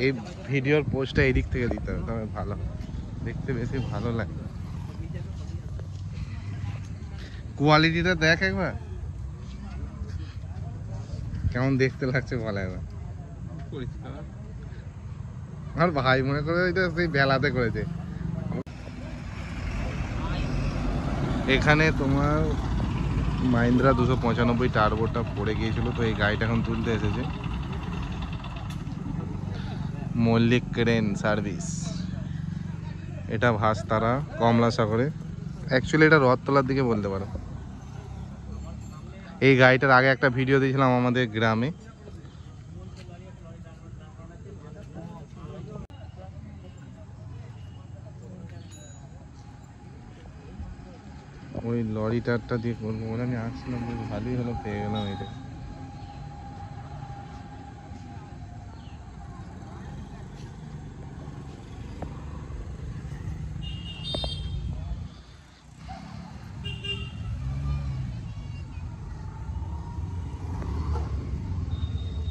এই ভিডিওর পোস্টটা এদিক থেকে দিতে হবে, তবে ভালো দেখতে, বেশি ভালো লাগে। কোয়ালিটিটা দেখ একবার, কেমন দেখতে লাগছে বলে একবার। আমার ভাই মনে করে ওইটা সেই বেলাতে করেছে। এখানে তোমার মাহিন্দ্রা 295 টার্বোটা পড়ে গিয়েছিল, তো এই গাড়িটা এখন তুলতে এসেছে মল্লিক ক্রেন সার্ভিস। এটা ভাসতারা কমলা সাগরে, অ্যাকচুয়ালি এটা রথতলার দিকে বলতে পারো। এই গাড়িটার আগে একটা ভিডিও দিয়েছিলাম আমাদের গ্রামে। ওই লরিটারটা দিয়ে করবো বলে আমি আসছিলাম, ভালোই হলো পেয়ে গেলাম এটা।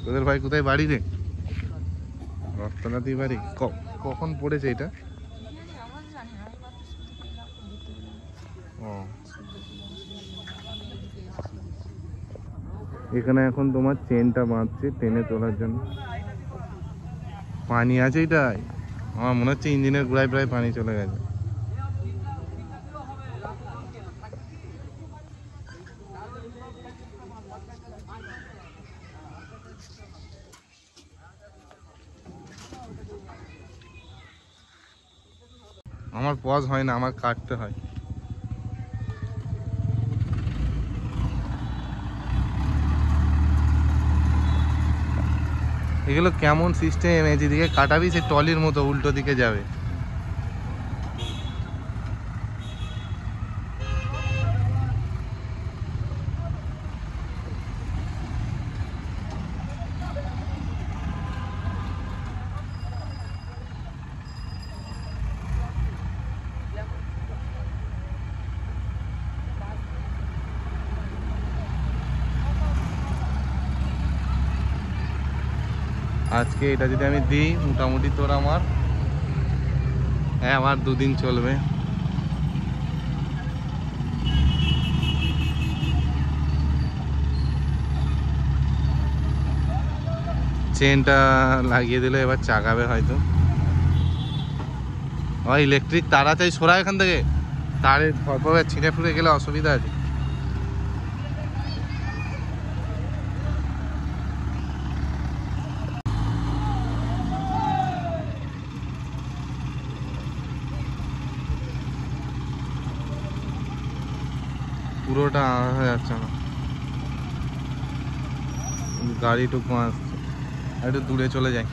তোদের ভাই কোথায় বাড়ি রে? রথতলাতেই বাড়ি। কখন পড়েছে এটা? ও, এখানে এখন তোমার চেনটা বাঁধছে টেনে তোলার জন্য। পানি আছে এটাই, আমার মনে হচ্ছে ইঞ্জিনের গোড়ায় প্রায় পানি চলে গেছে। আমার পজ হয় না, আমার কাটতে হয়। এগুলো কেমন সিস্টেম, এই যেদিকে কাটাবি সে টলির মতো উল্টো দিকে যাবে। আজকে এটা যদি আমি দিই মোটামুটি তোর আমার আমার 2 দিন চলবে। চেনটা লাগিয়ে দিলে এবার চাগাবে হয়তো। ইলেকট্রিক তার আছে, সরা এখান থেকে, তারে ধরপবে ছিঁড়ে ফুড়ে গেলে অসুবিধা আছে। পুরোটা হয়ে যাচ্ছে না, গাড়িটুকু আসছে, একটু দূরে চলে যাই।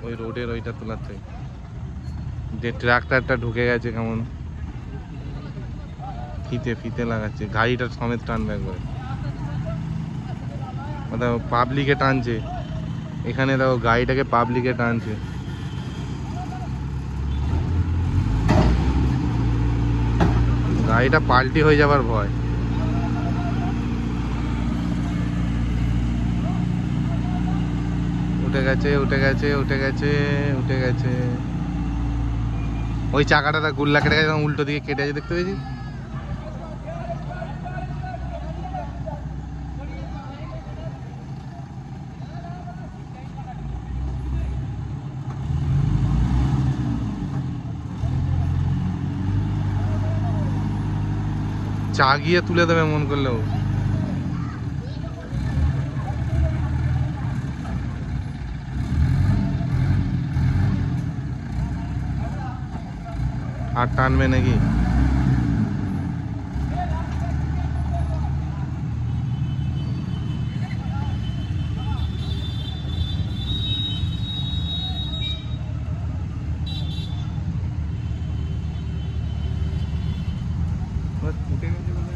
ওই রোডের ওইটা তোলার থেকে যে ট্রাক্টরটা ঢুকে গেছে, কেমন ফিতে ফিতে লাগাচ্ছে, গাড়িটা সমেত টানবে একবার। দেখো পাবলিকে টানছে, এখানে দেখো গাড়িটাকে পাবলিকে টানছে। গাড়িটা পাল্টি হয়ে যাবার ভয়। উঠে গেছে, উঠে গেছে, উঠে গেছে, উঠে গেছে। ওই চাকাটা গুল্লা কেটে গেছে, উল্টো দিকে কেটে আছে, দেখতে পেয়েছি। চা গিয়ে তুলে দেবে মন করলেও। আর টানবে নাকি? উঠে গেছে বলে